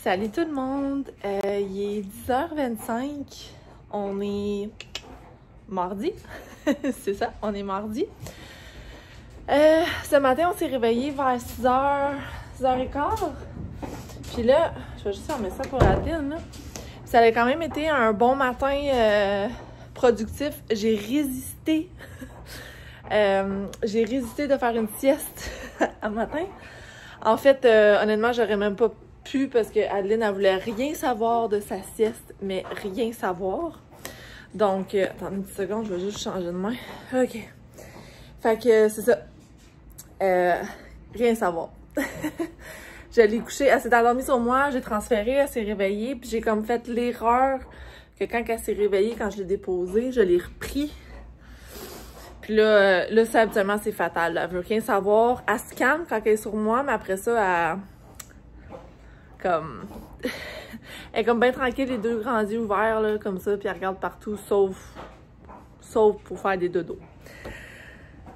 Salut tout le monde! Il est 10h25. On est mardi. C'est ça, on est mardi. Ce matin, on s'est réveillé vers 6h, 6h15. Puis là, je vais juste remettre ça pour Adeline, là. Ça a quand même été un bon matin productif. J'ai résisté. J'ai résisté de faire une sieste à matin. En fait, honnêtement, j'aurais même pas pu parce que Adeline, elle voulait rien savoir de sa sieste, mais rien savoir. Donc, attendez une petite seconde, je vais juste changer de main. OK. Fait que c'est ça. Rien savoir. Je l'ai couchée, elle s'est endormie sur moi, j'ai transféré, elle s'est réveillée, puis j'ai comme fait l'erreur que quand elle s'est réveillée, quand je l'ai déposée, je l'ai repris. Puis là, ça, habituellement, c'est fatal. Elle veut rien savoir. Elle se calme quand elle est sur moi, mais après ça, elle est comme bien tranquille, les deux grands yeux ouverts, là, comme ça, puis elle regarde partout, sauf pour faire des dodos.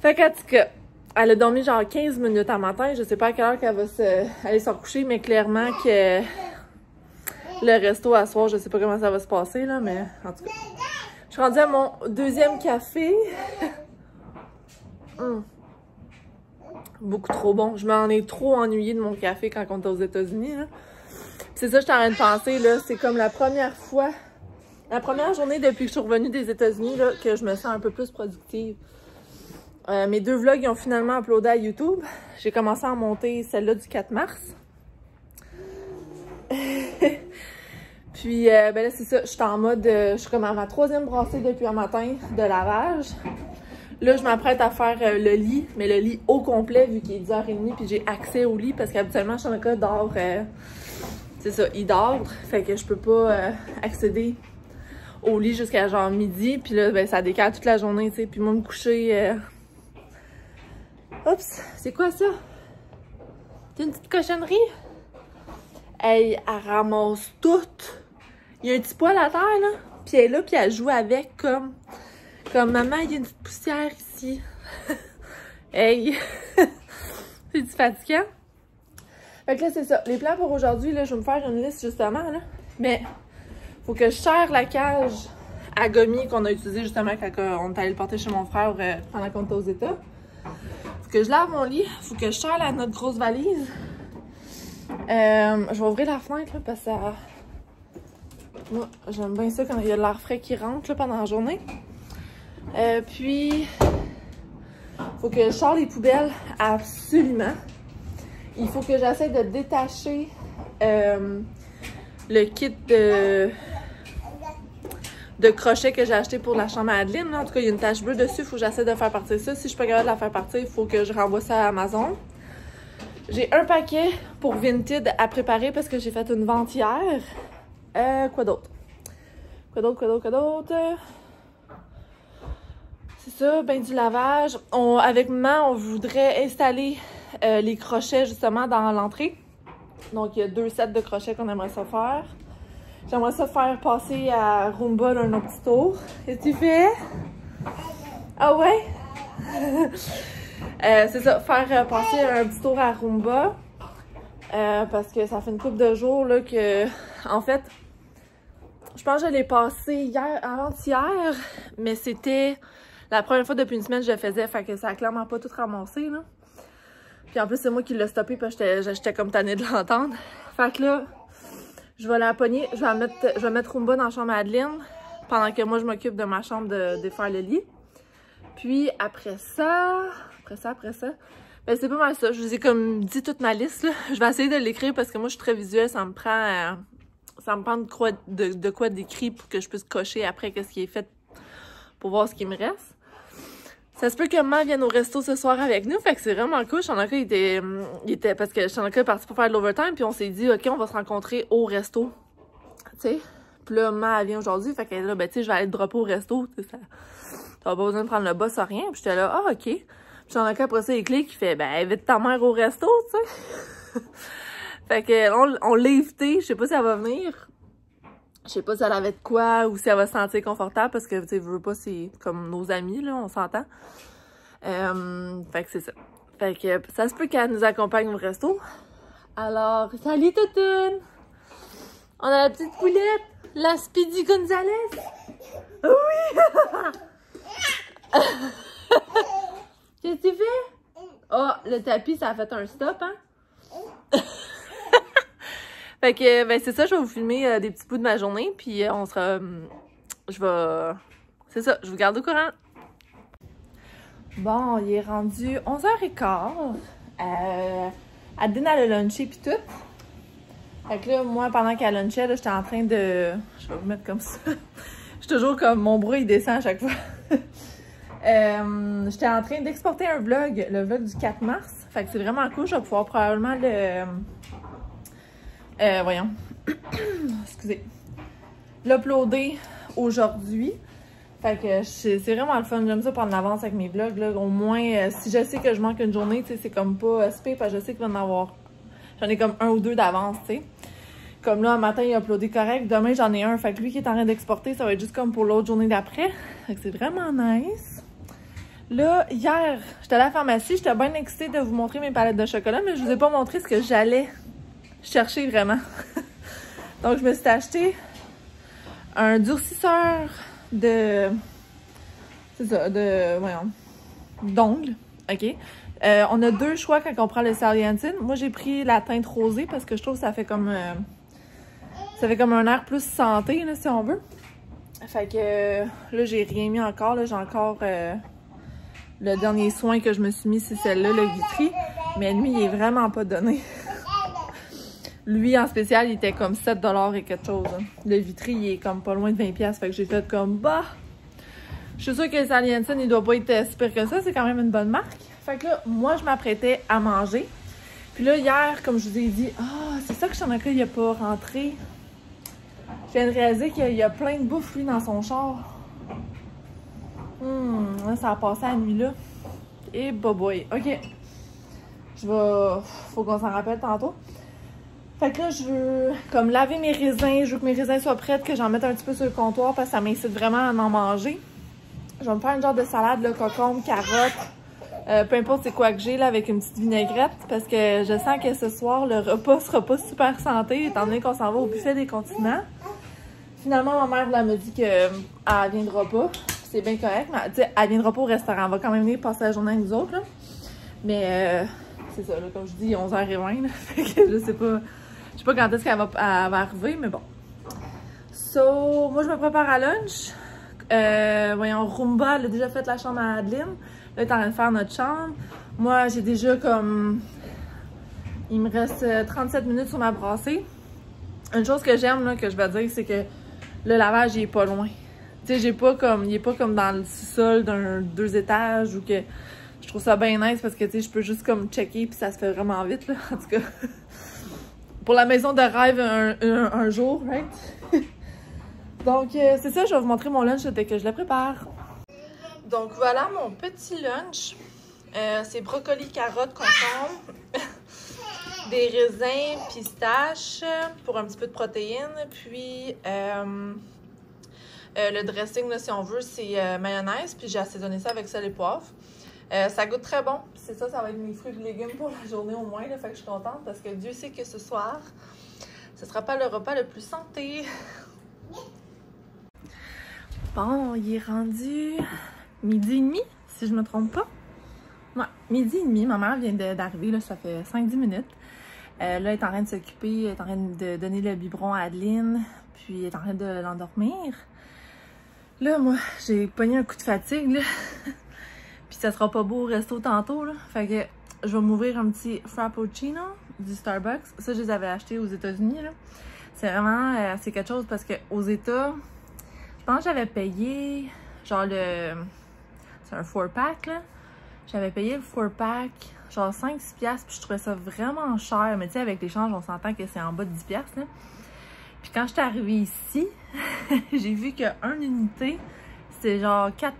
Fait qu'en tout cas, elle a dormi genre 15 minutes à matin. Je sais pas à quelle heure qu'elle va aller se recoucher, mais clairement que le resto à soir, je sais pas comment ça va se passer, là, mais en tout cas. Je suis rendue à mon deuxième café. Beaucoup trop bon. Je m'en ai trop ennuyée de mon café quand on était aux États-Unis. C'est ça que je suis en train de penser, là. C'est comme la première fois, la première journée depuis que je suis revenue des États-Unis, là, que je me sens un peu plus productive. Mes deux vlogs, ils ont finalement uploadé à YouTube. J'ai commencé à monter celle-là du 4 mars. Puis, ben là, c'est ça. Je suis en mode, je suis comme à ma troisième brassée depuis un matin de lavage. Là, je m'apprête à faire le lit, mais le lit au complet, vu qu'il est 10h30, puis j'ai accès au lit, parce qu'habituellement, Shanaka dort, c'est ça, il dort, fait que je peux pas accéder au lit jusqu'à genre midi, puis là, ben, ça décale toute la journée, tu sais, puis moi, me coucher... Oups, c'est quoi ça? C'est une petite cochonnerie? Hey, elle ramasse tout! Il y a un petit poil à terre, là, puis elle est là, puis elle joue avec comme maman, il y a une petite poussière ici. Hey! C'est du fatigant. Fait que là, c'est ça. Les plans pour aujourd'hui, là, je vais me faire une liste justement, là. Mais, faut que je serre la cage à gommier qu'on a utilisé justement quand on est allé le porter chez mon frère pendant qu'on était aux États. Faut que je lave mon lit. Faut que je serre notre grosse valise. Je vais ouvrir la fenêtre, là, parce que ça... Moi, j'aime bien ça quand il y a de l'air frais qui rentre, là, pendant la journée. Puis, faut que je sorte les poubelles absolument. Il faut que j'essaie de détacher le kit de crochet que j'ai acheté pour la chambre à Adeline. En tout cas, il y a une tache bleue dessus. Il faut que j'essaie de faire partir ça. Si je suis pas capable de la faire partir, il faut que je renvoie ça à Amazon. J'ai un paquet pour Vinted à préparer parce que j'ai fait une vente hier. Quoi d'autre? Quoi d'autre? C'est ça, ben du lavage. Avec maman, on voudrait installer les crochets justement dans l'entrée. Donc, il y a 2 sets de crochets qu'on aimerait ça faire. J'aimerais ça faire passer à Roomba là, un autre petit tour. Qu'est-ce que tu fais? Ah ouais? C'est ça, faire passer un petit tour à Roomba. Parce que ça fait une couple de jours là que, en fait, je pense que je l'ai passé avant-hier, mais c'était la première fois depuis une semaine que je le faisais, fait que ça a clairement pas tout ramassé, là. Puis en plus, c'est moi qui l'ai stoppé parce que j'étais comme tannée de l'entendre. Fait que là, je vais la pogner, je vais mettre Roomba dans la chambre à Adeline pendant que moi, je m'occupe de ma chambre de faire le lit. Puis après ça, ben c'est pas mal ça. Je vous ai comme dit toute ma liste, là. Je vais essayer de l'écrire parce que moi, je suis très visuelle, ça me prend de quoi d'écrit pour que je puisse cocher après qu'est-ce qui est fait pour voir ce qui me reste. Ça se peut que maman vienne au resto ce soir avec nous, fait que c'est vraiment cool. Shanaka, il était parce que Shanaka est parti pour faire de l'overtime, puis on s'est dit, OK, on va se rencontrer au resto, tu sais. Puis là, maman, elle vient aujourd'hui, fait qu'elle est là, ben tu sais, je vais aller te dropper au resto, tu sais, t'as pas besoin de prendre le bus, rien. Puis j'étais là, ah, OK. Puis Shanaka, après ça, il clique, il fait, ben invite ta mère au resto, tu sais. Fait que on l'a invité, je sais pas si elle va venir. Je sais pas si elle avait de quoi ou si elle va se sentir confortable parce que, tu sais, je veux pas, c'est comme nos amis, là, on s'entend. Fait que c'est ça. Fait que ça se peut qu'elle nous accompagne au resto. Alors, salut Toutoune! On a la petite poulette, la Speedy Gonzalez. Oui! Qu'est-ce que tu fais? Oh, le tapis, ça a fait un stop, hein? Fait que, ben, c'est ça, je vais vous filmer des petits bouts de ma journée, puis on sera... C'est ça, je vous garde au courant. Bon, il est rendu 11h15. Adeline, elle a lunché pis tout. Fait que là, moi, pendant qu'elle lunchait, là, j'étais en train de... Je vais vous mettre comme ça. Je suis toujours comme... Mon bras, il descend à chaque fois. J'étais en train d'exporter un vlog, le vlog du 4 mars. Fait que c'est vraiment cool. Je vais pouvoir probablement le... voyons. Excusez. L'uploader aujourd'hui. Fait que c'est vraiment le fun. J'aime ça prendre l'avance avec mes vlogs. Là. Au moins, si je sais que je manque une journée, c'est comme pas spé, parce que je sais qu'il va en avoir... J'en ai comme 1 ou 2 d'avance, tu sais. Comme là, un matin, il a uploadé correct. Demain, j'en ai un. Fait que lui qui est en train d'exporter, ça va être juste comme pour l'autre journée d'après. Fait que c'est vraiment nice. Là, hier, j'étais à la pharmacie. J'étais bien excitée de vous montrer mes palettes de chocolat, mais je vous ai pas montré ce que j'allais chercher vraiment. Donc, je me suis acheté un durcisseur de... C'est ça, voyons, d'ongles, ok? On a 2 choix quand on prend le Salientine. Moi, j'ai pris la teinte rosée parce que je trouve que ça fait comme un air plus santé, là, si on veut. Fait que là, j'ai rien mis encore. J'ai encore le dernier soin que je me suis mis, c'est celle-là, le Vitry. Mais lui, il est vraiment pas donné. Lui, en spécial, il était comme 7 $ et quelque chose. Hein. Le Vitry, il est comme pas loin de 20 $. Fait que j'ai fait comme, bah... Je suis sûre que le Salientine, il doit pas être si pire que ça. C'est quand même une bonne marque. Fait que là, moi, je m'apprêtais à manger. Puis là, hier, comme je vous ai dit, c'est ça que Shanaka, il a pas rentré. Je viens de réaliser qu'il y a plein de bouffe, lui, dans son char. Là, ça a passé la nuit, là. Et boy. OK. Faut qu'on s'en rappelle tantôt. Fait que là, je veux comme laver mes raisins. Je veux que mes raisins soient prêts, que j'en mette un petit peu sur le comptoir parce que ça m'incite vraiment à en manger. Je vais me faire une genre de salade, là, concombre, carottes, peu importe c'est quoi que j'ai, là, avec une petite vinaigrette. Parce que je sens que ce soir, le repas sera pas super santé, étant donné qu'on s'en va au buffet des continents. Finalement, ma mère, là, me dit qu'elle viendra pas. C'est bien correct, mais elle viendra pas au restaurant. Elle va quand même venir passer la journée avec nous autres, là. Mais c'est ça, là, comme je dis, 11h20, là. Fait que je sais pas quand est-ce qu'elle va arriver, mais bon. So, moi, je me prépare à lunch. Voyons, Roomba, elle a déjà fait la chambre à Adeline. Là, elle est en train de faire notre chambre. Moi, j'ai déjà comme... Il me reste 37 minutes sur ma brassée. Une chose que j'aime, là, que je vais dire, c'est que le lavage, il est pas loin. Tu sais, il est pas comme dans le sous-sol d'un 2 étages ou que... Je trouve ça bien nice parce que, tu sais, je peux juste comme checker puis ça se fait vraiment vite, là. En tout cas, pour la maison de rêve un jour, right? Donc, c'est ça, je vais vous montrer mon lunch dès que je le prépare. Donc, voilà mon petit lunch. C'est brocoli, carottes, concombre, des raisins, pistaches pour un petit peu de protéines. Puis, le dressing, là, si on veut, c'est mayonnaise. Puis, j'ai assaisonné ça avec sel et poivre. Ça goûte très bon. C'est ça, ça va être mes fruits et légumes pour la journée au moins. Là, fait que je suis contente parce que Dieu sait que ce soir, ce sera pas le repas le plus santé. Bon, il est rendu 12h30, si je me trompe pas. Ouais, 12h30. Ma mère vient d'arriver, là, ça fait 5-10 minutes. Là, elle est en train de s'occuper, elle est en train de donner le biberon à Adeline, puis elle est en train de l'endormir. Là, moi, j'ai pogné un coup de fatigue, là. Puis ça sera pas beau au resto tantôt, là. Fait que je vais m'ouvrir un petit frappuccino du Starbucks. Ça, je les avais achetés aux États-Unis, là. C'est vraiment... c'est quelque chose parce qu'aux États, je pense que j'avais payé, genre c'est un 4-pack, là. J'avais payé le 4-pack, genre 5-6$, puis je trouvais ça vraiment cher. Mais tu sais, avec l'échange, on s'entend que c'est en bas de 10$, là. Puis quand je suis arrivée ici, j'ai vu qu'une unité, c'est genre 4$.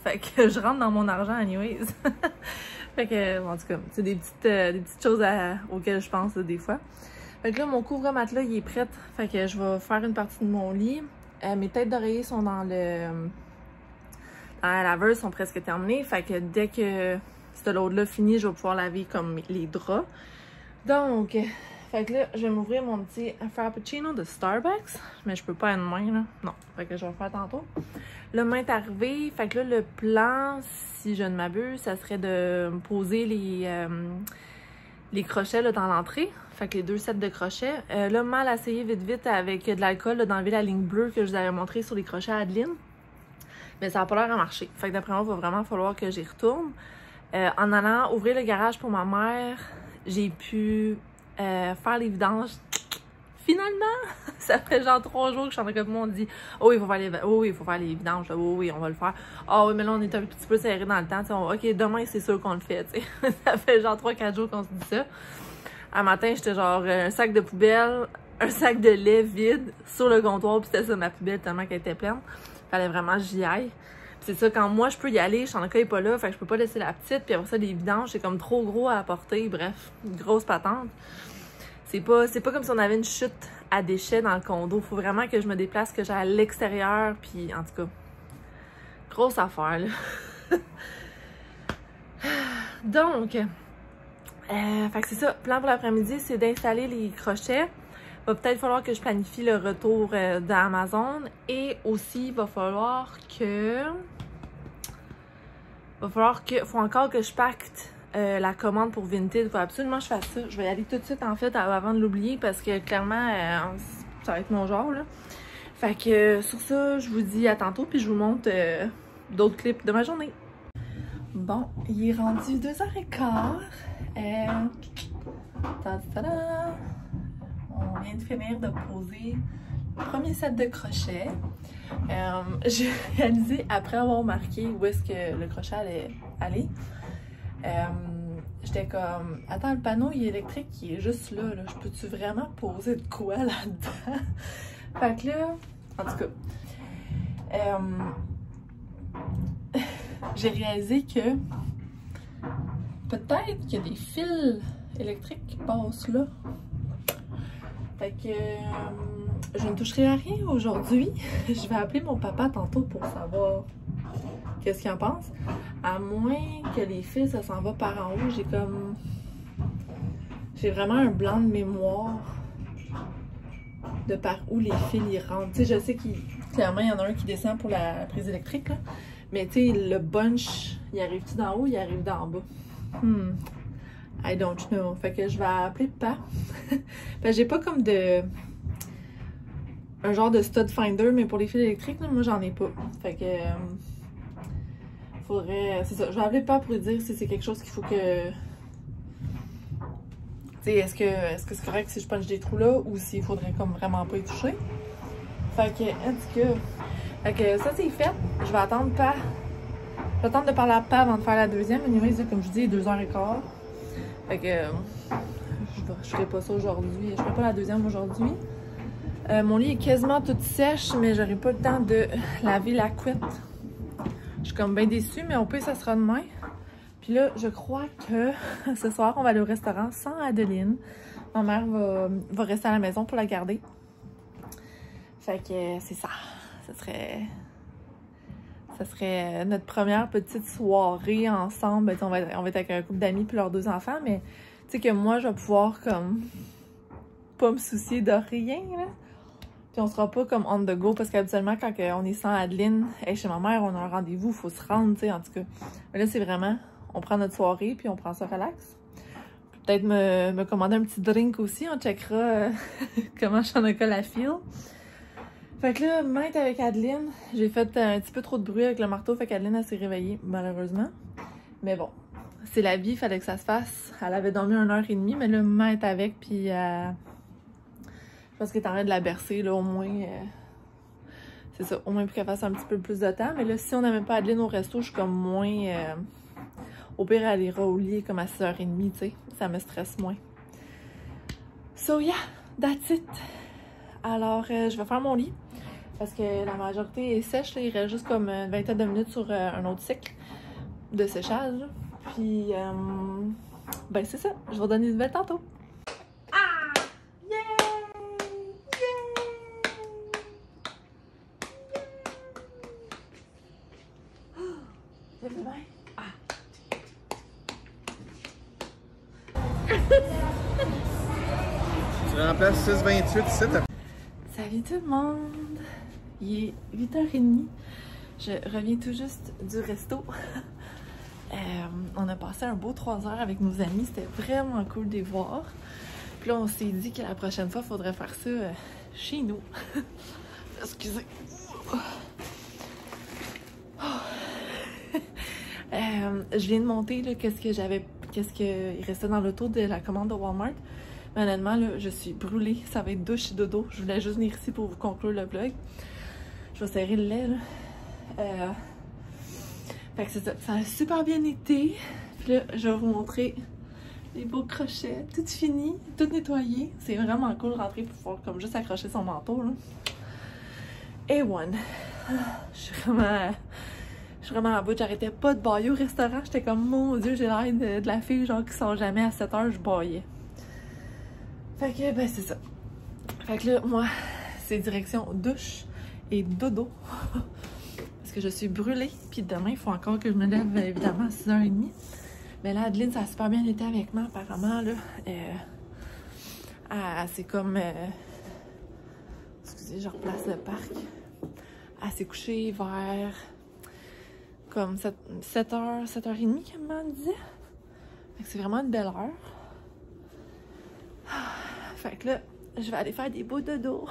Fait que je rentre dans mon argent anyways. Fait que, en tout cas, c'est des petites choses auxquelles je pense des fois. Fait que là, mon couvre-matelas, il est prêt. Fait que je vais faire une partie de mon lit. Mes têtes d'oreiller sont dans la laveuse, sont presque terminées. Fait que dès que ce load-là finit, je vais pouvoir laver comme les draps. Donc, Fait que là, je vais m'ouvrir mon petit frappuccino de Starbucks. Mais je peux pas à une main, là. Non. Fait que je vais le faire tantôt. Le main est arrivé. Fait que là, le plan, si je ne m'abuse, ça serait de poser les crochets là, dans l'entrée. Fait que les 2 sets de crochets. Là, mal essayé vite avec de l'alcool d'enlever la ligne bleue que je vous avais montré sur les crochets à Adeline. Mais ça n'a pas l'air à marcher. Fait que d'après moi, il va vraiment falloir que j'y retourne. En allant ouvrir le garage pour ma mère, j'ai pu faire les vidanges. Finalement! Ça fait genre 3 jours que je suis en train de on dit oh, il faut faire les vidanges. Oh, oui, on va le faire. Ah oui, mais là, on est un petit peu serré dans le temps. OK, demain, c'est sûr qu'on le fait. T'sais. Ça fait genre 3-4 jours qu'on se dit ça. Un matin, j'étais genre un sac de poubelle, un sac de lait vide sur le comptoir. Puis c'était ça, ma poubelle, tellement qu'elle était pleine. Fallait vraiment que j'y aille. C'est ça, quand moi je peux y aller, Shanaka est pas là, fait que je peux pas laisser la petite, puis après ça, les vidanges, c'est comme trop gros à apporter, bref, une grosse patente. C'est pas comme si on avait une chute à déchets dans le condo, faut vraiment que je me déplace, que j'aille à l'extérieur, puis en tout cas, grosse affaire, là. Donc, fait que c'est ça, plan pour l'après-midi, c'est d'installer les crochets. Va peut-être falloir que je planifie le retour d'Amazon et aussi il va falloir que... faut encore que je pacte la commande pour Vinted. Il faut absolument que je fasse ça. Je vais y aller tout de suite en fait avant de l'oublier parce que clairement ça va être mon genre là. Fait que sur ça, je vous dis à tantôt puis je vous montre d'autres clips de ma journée. Bon, il est rendu 2h15. Ta-da-da! On vient de finir de poser le premier set de crochets. J'ai réalisé, après avoir marqué où est-ce que le crochet allait aller, j'étais comme, attends, le panneau il est électrique, il est juste là, je peux-tu vraiment poser de quoi là-dedans? Fait que là, en tout cas, j'ai réalisé que peut-être qu'il y a des fils électriques qui passent là. Fait que je ne toucherai à rien aujourd'hui. Je vais appeler mon papa tantôt pour savoir qu'est-ce qu'il en pense. À moins que les fils, ça s'en va par en haut. J'ai vraiment un blanc de mémoire de par où les fils y rentrent. Tu sais, je sais clairement, il y en a un qui descend pour la prise électrique, là. Mais tu sais, le bunch, il arrive-tu d'en haut, il arrive d'en bas? I don't know. Fait que je vais appeler papa. Ben, j'ai pas comme un genre de stud finder, mais pour les fils électriques, là, moi j'en ai pas. Fait que faudrait. C'est ça. Je vais appeler papa pour lui dire si c'est quelque chose qu'il faut que. Tu sais, est-ce que c'est correct si je punch des trous là ou s'il faudrait comme vraiment pas y toucher? Fait que, en tout cas. Fait que ça c'est fait. Je vais attendre papa. Je vais attendre de parler à papa avant de faire la deuxième. Anyways, comme je dis, 2h15. Fait que je ferai pas ça aujourd'hui. Je ferai pas la deuxième aujourd'hui. Mon lit est quasiment toute sèche, mais j'aurai pas le temps de laver la couette. Je suis comme bien déçue, mais au pire, ça sera demain. Puis là, je crois que ce soir, on va aller au restaurant sans Adeline. Ma mère va rester à la maison pour la garder. Fait que c'est ça. Ça serait notre première petite soirée ensemble. On va être avec un couple d'amis puis leurs 2 enfants, mais tu sais que moi, je vais pouvoir comme pas me soucier de rien, là. Puis on sera pas comme on the go, parce qu'habituellement, quand on est sans Adeline, chez ma mère, on a un rendez-vous, il faut se rendre, tu sais, en tout cas. Mais là, c'est vraiment, on prend notre soirée, puis on prend ça relax. Peut-être me commander un petit drink aussi, on checkera comment Shanaka la feel. Fait que là, maître avec Adeline, j'ai fait un petit peu trop de bruit avec le marteau, fait qu'Adeline, elle s'est réveillée, malheureusement. Mais bon, c'est la vie, il fallait que ça se fasse. Elle avait dormi 1h30, mais là, maître avec, puis je pense qu'elle est en train de la bercer, là, au moins. C'est ça, au moins pour qu'elle fasse un petit peu plus de temps. Mais là, si on n'avait pas Adeline au resto, je suis comme moins... au pire, elle ira au lit comme à 6h30, tu sais. Ça me stresse moins. So yeah, that's it. Alors, je vais faire mon lit. Parce que la majorité est sèche, là. Il reste juste comme une vingtaine de minutes sur un autre cycle de séchage. Là. Puis, ben c'est ça. Je vais vous donner des nouvelles tantôt. Ah! Yeah! Yeah! C'est bien. Ah! Je remplace 6,28 ici. Salut tout le monde! Il est 8h30. Je reviens tout juste du resto. On a passé un beau 3 heures avec nos amis. C'était vraiment cool de les voir. Puis là, on s'est dit que la prochaine fois, il faudrait faire ça chez nous. Excusez. Je viens de monter là, qu'est-ce qu'il restait dans l'auto de la commande de Walmart. Mais honnêtement, là, je suis brûlée. Ça va être douche et dodo. Je voulais juste venir ici pour vous conclure le vlog. Je vais serrer le lait, là. Fait que c'est ça. Ça a super bien été. Puis là, je vais vous montrer les beaux crochets. Tout fini, tout nettoyé. C'est vraiment cool de rentrer pour pouvoir comme juste accrocher son manteau, là. Et one. Je suis vraiment à bout. J'arrêtais pas de bailler au restaurant. J'étais comme, mon Dieu, j'ai l'air de la fille genre qui sort jamais à 7 h, je baillais. Fait que, ben, c'est ça. Fait que là, moi, c'est direction douche et dodo. Parce que je suis brûlée. Puis demain, il faut encore que je me lève, évidemment, à 6h30. Mais là, Adeline, ça a super bien été avec moi, apparemment, là. C'est comme... excusez, je replace le parc. Elle s'est couchée vers... comme 7h, 7h30, comme elle disait. Fait que c'est vraiment une belle heure. Fait que là, je vais aller faire des beaux dodos.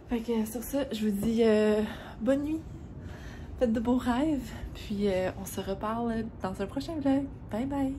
Fait que sur ça, je vous dis bonne nuit. Faites de beaux rêves. Puis on se reparle dans un prochain vlog. Bye bye!